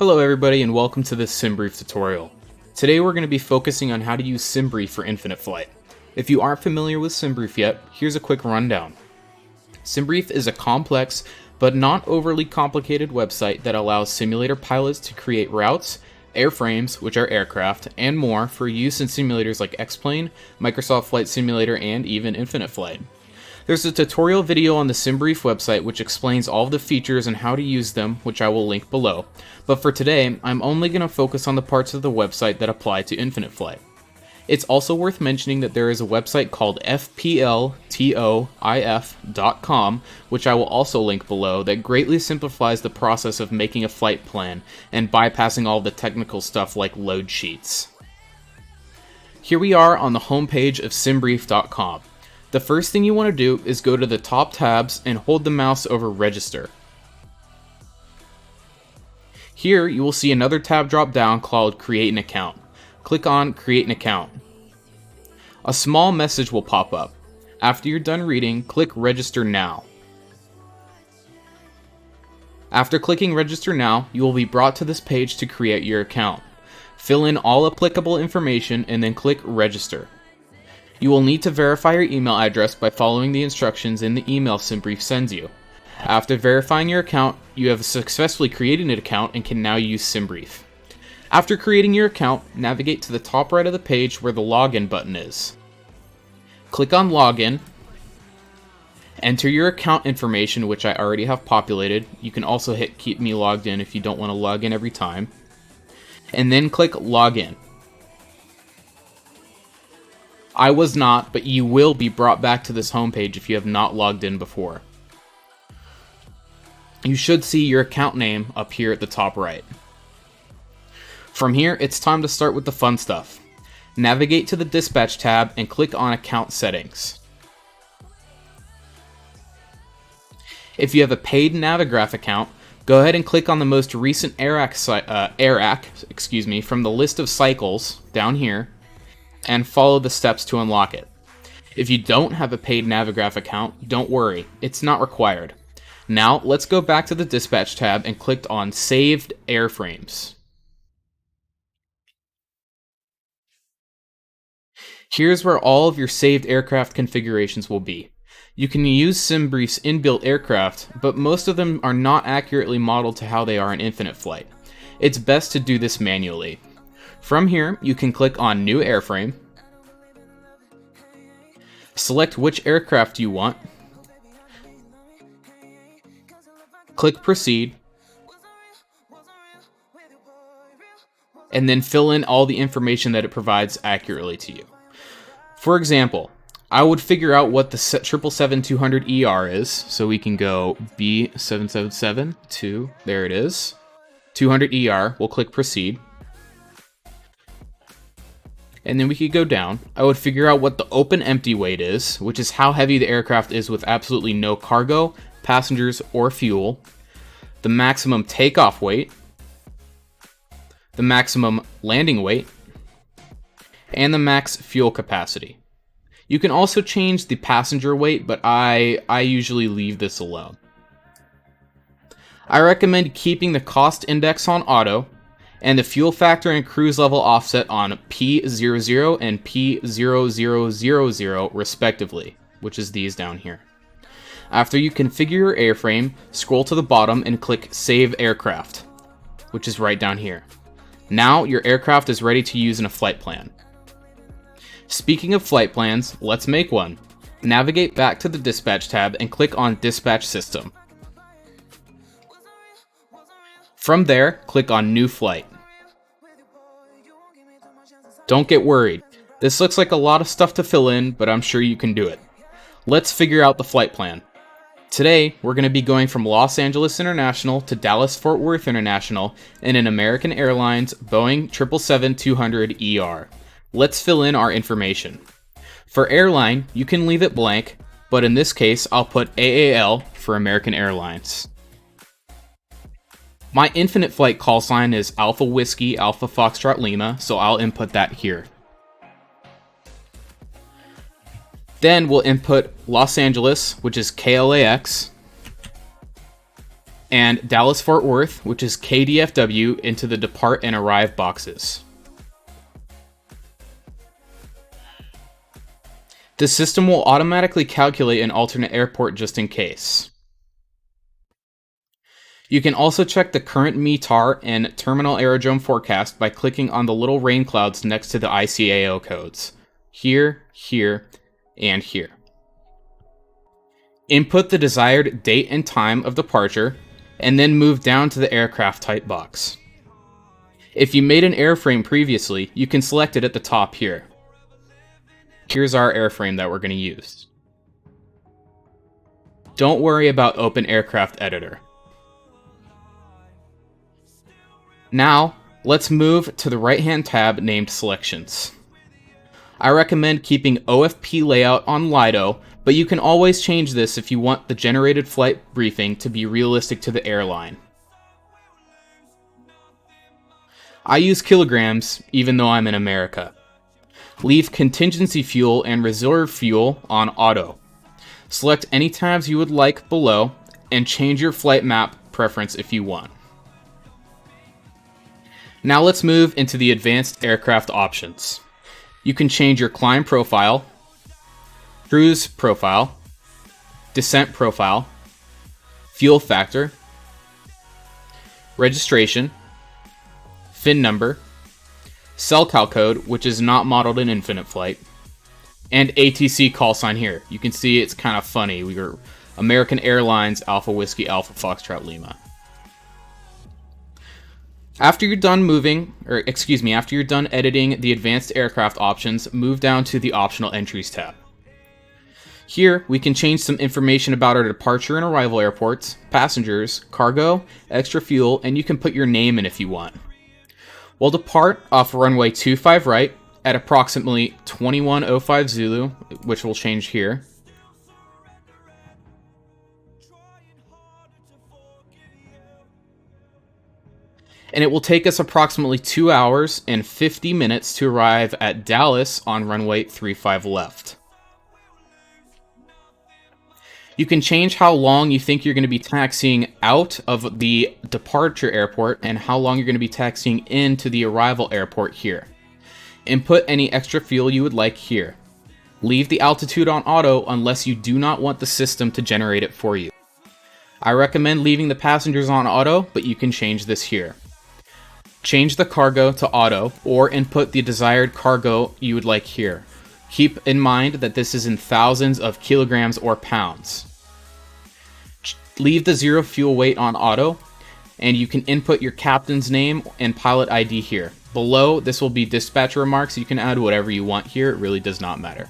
Hello everybody and welcome to this SimBrief tutorial. Today we're going to be focusing on how to use SimBrief for infinite flight. If you aren't familiar with SimBrief yet, here's a quick rundown. SimBrief is a complex but not overly complicated website that allows simulator pilots to create routes, airframes, which are aircraft, and more for use in simulators like X-Plane, Microsoft Flight Simulator, and even Infinite Flight. There's a tutorial video on the SimBrief website which explains all of the features and how to use them, which I will link below. But for today, I'm only going to focus on the parts of the website that apply to infinite flight. It's also worth mentioning that there is a website called fpltoif.com, which I will also link below, that greatly simplifies the process of making a flight plan and bypassing all the technical stuff like load sheets. Here we are on the homepage of simbrief.com. The first thing you want to do is go to the top tabs and hold the mouse over Register. Here you will see another tab drop down called Create an Account. Click on Create an Account. A small message will pop up. After you're done reading, click Register Now. After clicking Register Now, you will be brought to this page to create your account. Fill in all applicable information and then click Register. You will need to verify your email address by following the instructions in the email SimBrief sends you. After verifying your account, you have successfully created an account and can now use SimBrief. After creating your account, navigate to the top right of the page where the Login button is. Click on Login. Enter your account information, which I already have populated. You can also hit Keep Me Logged In if you don't want to log in every time. And then click Login. I was not, but you will be brought back to this homepage if you have not logged in before. You should see your account name up here at the top right. From here, it's time to start with the fun stuff. Navigate to the Dispatch tab and click on Account Settings. If you have a paid Navigraph account, go ahead and click on the most recent AIRAC from the list of cycles down here, and follow the steps to unlock it. If you don't have a paid Navigraph account, don't worry, it's not required. Now, let's go back to the Dispatch tab and click on Saved Airframes. Here's where all of your saved aircraft configurations will be. You can use SimBrief's inbuilt aircraft, but most of them are not accurately modeled to how they are in infinite flight. It's best to do this manually. From here, you can click on New Airframe, select which aircraft you want, click Proceed, and then fill in all the information that it provides accurately to you. For example, I would figure out what the 777-200ER is, so we can go B777 to, there it is, 200ER, we'll click Proceed. And then we could go down. I would figure out what the open empty weight is, which is how heavy the aircraft is with absolutely no cargo, passengers, or fuel. The maximum takeoff weight. The maximum landing weight. And the max fuel capacity. You can also change the passenger weight, but I usually leave this alone. I recommend keeping the cost index on auto, and the fuel factor and cruise level offset on P00 and P0000 respectively, which is these down here. After you configure your airframe, scroll to the bottom and click Save Aircraft, which is right down here. Now your aircraft is ready to use in a flight plan. Speaking of flight plans, let's make one. Navigate back to the Dispatch tab and click on Dispatch System. From there, click on New Flight. Don't get worried. This looks like a lot of stuff to fill in, but I'm sure you can do it. Let's figure out the flight plan. Today, we're going to be going from Los Angeles International to Dallas-Fort Worth International in an American Airlines Boeing 777-200ER. Let's fill in our information. For airline, you can leave it blank, but in this case, I'll put AAL for American Airlines. My infinite flight call sign is Alpha Whiskey Alpha Foxtrot Lima, so I'll input that here. Then we'll input Los Angeles, which is KLAX, and Dallas-Fort Worth, which is KDFW, into the depart and arrive boxes. The system will automatically calculate an alternate airport just in case. You can also check the current METAR and terminal aerodrome forecast by clicking on the little rain clouds next to the ICAO codes. Here, here, and here. Input the desired date and time of departure, and then move down to the aircraft type box. If you made an airframe previously, you can select it at the top here. Here's our airframe that we're going to use. Don't worry about Open Aircraft Editor. Now, let's move to the right-hand tab named Selections. I recommend keeping OFP layout on Lido, but you can always change this if you want the generated flight briefing to be realistic to the airline. I use kilograms, even though I'm in America. Leave contingency fuel and reserve fuel on auto. Select any tabs you would like below, and change your flight map preference if you want. Now let's move into the advanced aircraft options. You can change your climb profile, cruise profile, descent profile, fuel factor, registration, fin number, SELCAL code, which is not modeled in Infinite Flight, and ATC call sign here. You can see it's kind of funny. We were American Airlines Alpha Whiskey Alpha Foxtrot Lima. After you're done after you're done editing the advanced aircraft options, move down to the optional entries tab. Here, we can change some information about our departure and arrival airports, passengers, cargo, extra fuel, and you can put your name in if you want. We'll depart off runway 25 right at approximately 2105 Zulu, which will change here. And it will take us approximately 2 hours and 50 minutes to arrive at Dallas on runway 35 left. You can change how long you think you're going to be taxiing out of the departure airport and how long you're going to be taxiing into the arrival airport here. Input any extra fuel you would like here. Leave the altitude on auto unless you do not want the system to generate it for you. I recommend leaving the passengers on auto, but you can change this here. Change the cargo to auto, or input the desired cargo you would like here. Keep in mind that this is in thousands of kilograms or pounds. Leave the zero fuel weight on auto, and you can input your captain's name and pilot ID here. Below, this will be dispatcher remarks. You can add whatever you want here. It really does not matter.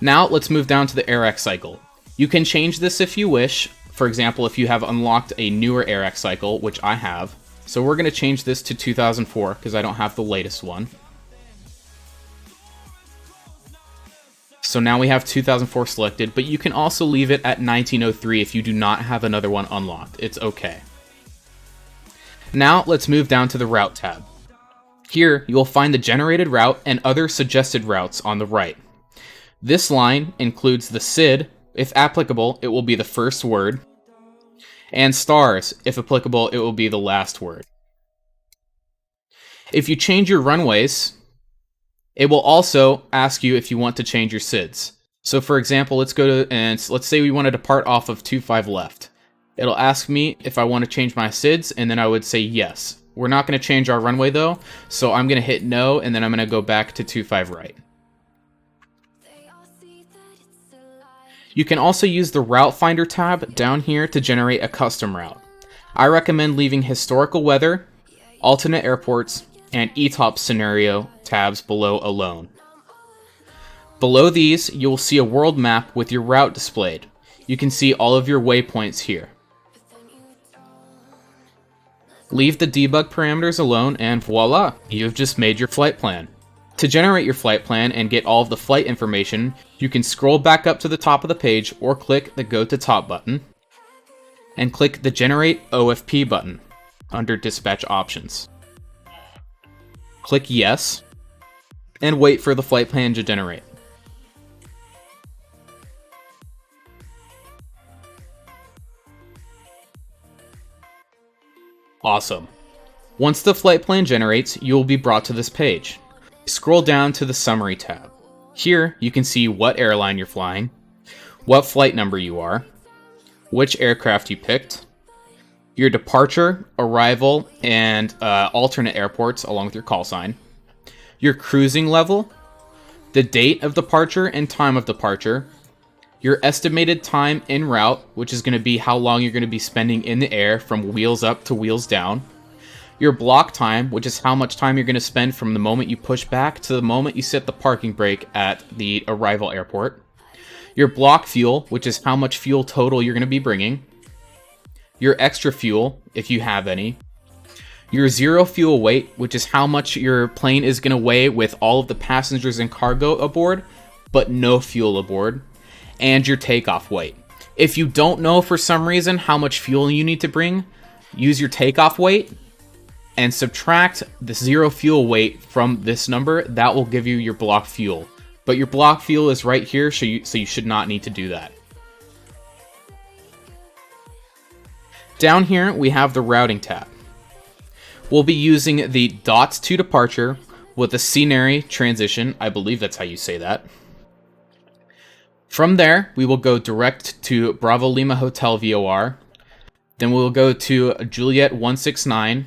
Now, let's move down to the AirX cycle. You can change this if you wish. For example, if you have unlocked a newer AirX cycle, which I have. So we're going to change this to 2004 because I don't have the latest one. So now we have 2004 selected, but you can also leave it at 1903 if you do not have another one unlocked. It's okay. Now let's move down to the route tab. Here you will find the generated route and other suggested routes on the right. This line includes the SID. If applicable, it will be the first word, and stars. If applicable, it will be the last word. If you change your runways, it will also ask you if you want to change your SIDs. So for example, let's say we want to depart off of 25 left. It'll ask me if I want to change my SIDs, and then I would say yes. We're not going to change our runway though, so I'm going to hit no, and then I'm going to go back to 25 right. You can also use the Route Finder tab down here to generate a custom route. I recommend leaving historical weather, alternate airports, and ETOPS scenario tabs below alone. Below these, you will see a world map with your route displayed. You can see all of your waypoints here. Leave the debug parameters alone, and voila, you have just made your flight plan. To generate your flight plan and get all of the flight information, you can scroll back up to the top of the page or click the Go to Top button and click the Generate OFP button under Dispatch Options. Click Yes and wait for the flight plan to generate. Awesome. Once the flight plan generates, you will be brought to this page. Scroll down to the Summary tab. Here, you can see what airline you're flying, what flight number you are, which aircraft you picked, your departure, arrival, and alternate airports along with your call sign, your cruising level, the date of departure and time of departure, your estimated time en route, which is going to be how long you're going to be spending in the air from wheels up to wheels down, your block time, which is how much time you're going to spend from the moment you push back to the moment you set the parking brake at the arrival airport, your block fuel, which is how much fuel total you're going to be bringing, your extra fuel, if you have any, your zero fuel weight, which is how much your plane is going to weigh with all of the passengers and cargo aboard, but no fuel aboard, and your takeoff weight. If you don't know for some reason how much fuel you need to bring, use your takeoff weight and subtract the zero fuel weight from this number. That will give you your block fuel. But your block fuel is right here, so you should not need to do that. Down here, we have the Routing tab. We'll be using the dots to departure with a scenery transition. I believe that's how you say that. From there, we will go direct to Bravo Lima Hotel VOR. Then we'll go to Juliet 169,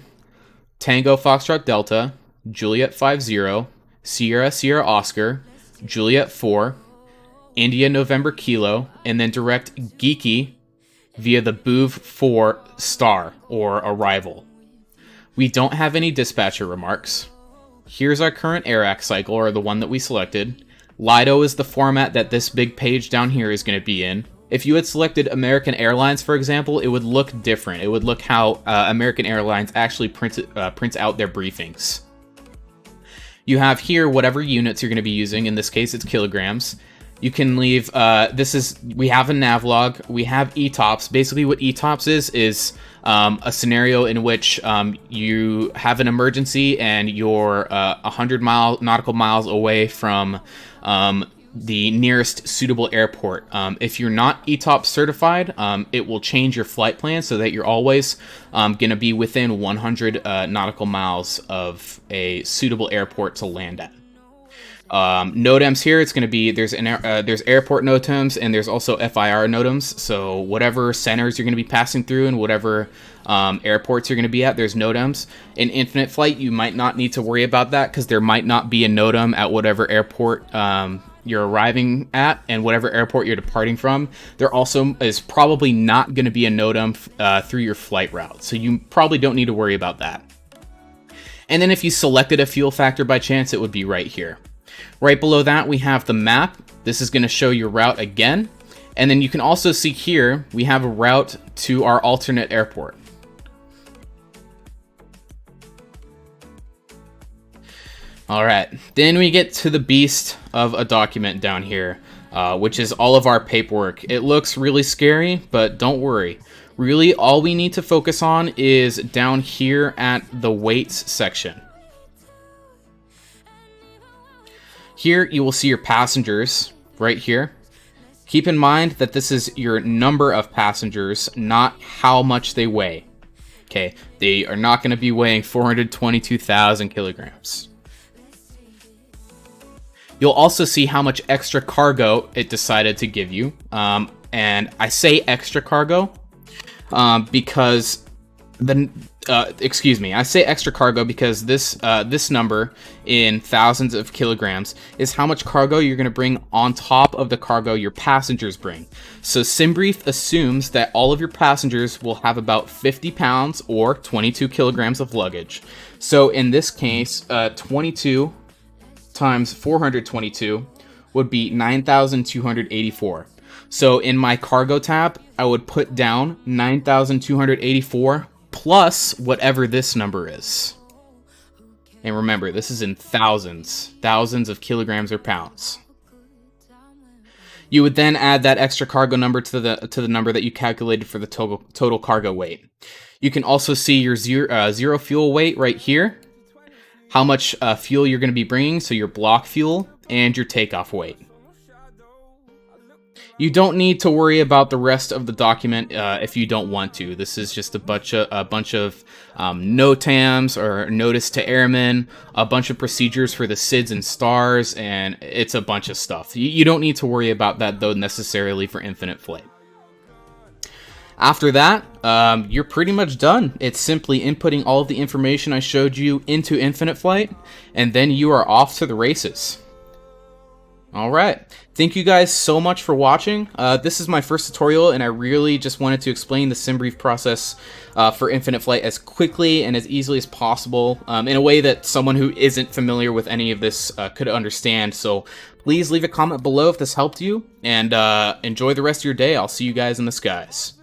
Tango Foxtrot Delta, Juliet 50, Sierra Sierra Oscar, Juliet 4, India November Kilo, and then direct Geeky via the BOOV 4 star or arrival. We don't have any dispatcher remarks. Here's our current AirAC cycle, or the one that we selected. Lido is the format that this big page down here is going to be in. If you had selected American Airlines, for example, it would look different. It would look how American Airlines actually prints out their briefings. You have here whatever units you're going to be using. In this case, it's kilograms. You can leave, we have a navlog, we have ETOPS. Basically what ETOPS is a scenario in which you have an emergency and you're 100 nautical miles away from the nearest suitable airport. If you're not ETOPS certified, it will change your flight plan so that you're always going to be within 100 nautical miles of a suitable airport to land at. NOTAMs here, it's going to be, there's airport NOTAMs and there's also FIR NOTAMs. So whatever centers you're going to be passing through and whatever airports you're going to be at, there's NOTAMs. In Infinite Flight, you might not need to worry about that because there might not be a NOTAM at whatever airport you're arriving at, and whatever airport you're departing from. There also is probably not going to be a NOTAM through your flight route. So you probably don't need to worry about that. And then if you selected a fuel factor by chance, it would be right here. Right below that, we have the map. This is going to show your route again. And then you can also see here, we have a route to our alternate airport. All right, then we get to the beast of a document down here, which is all of our paperwork. It looks really scary, but don't worry. Really, all we need to focus on is down here at the weights section. Here, you will see your passengers right here. Keep in mind that this is your number of passengers, not how much they weigh. Okay, they are not going to be weighing 422,000 kilograms. You'll also see how much extra cargo it decided to give you. And I say extra cargo because I say extra cargo because this number in thousands of kilograms is how much cargo you're going to bring on top of the cargo your passengers bring. So SimBrief assumes that all of your passengers will have about 50 pounds or 22 kilograms of luggage. So in this case, 22 times 422 would be 9,284. So in my cargo tab, I would put down 9,284 plus whatever this number is. And remember, this is in thousands of kilograms or pounds. You would then add that extra cargo number to the number that you calculated for the total cargo weight. You can also see your zero fuel weight right here, how much fuel you're going to be bringing, so your block fuel and your takeoff weight. You don't need to worry about the rest of the document if you don't want to. This is just a bunch of NOTAMs, or notice to airmen, a bunch of procedures for the SIDS and stars, and it's a bunch of stuff. You don't need to worry about that, though, necessarily for infinite flight. After that, you're pretty much done. It's simply inputting all of the information I showed you into infinite flight, and then you are off to the races. Alright, thank you guys so much for watching. This is my first tutorial, and I really just wanted to explain the SimBrief process for infinite flight as quickly and as easily as possible, in a way that someone who isn't familiar with any of this could understand. So please leave a comment below if this helped you, and enjoy the rest of your day. I'll see you guys in the skies.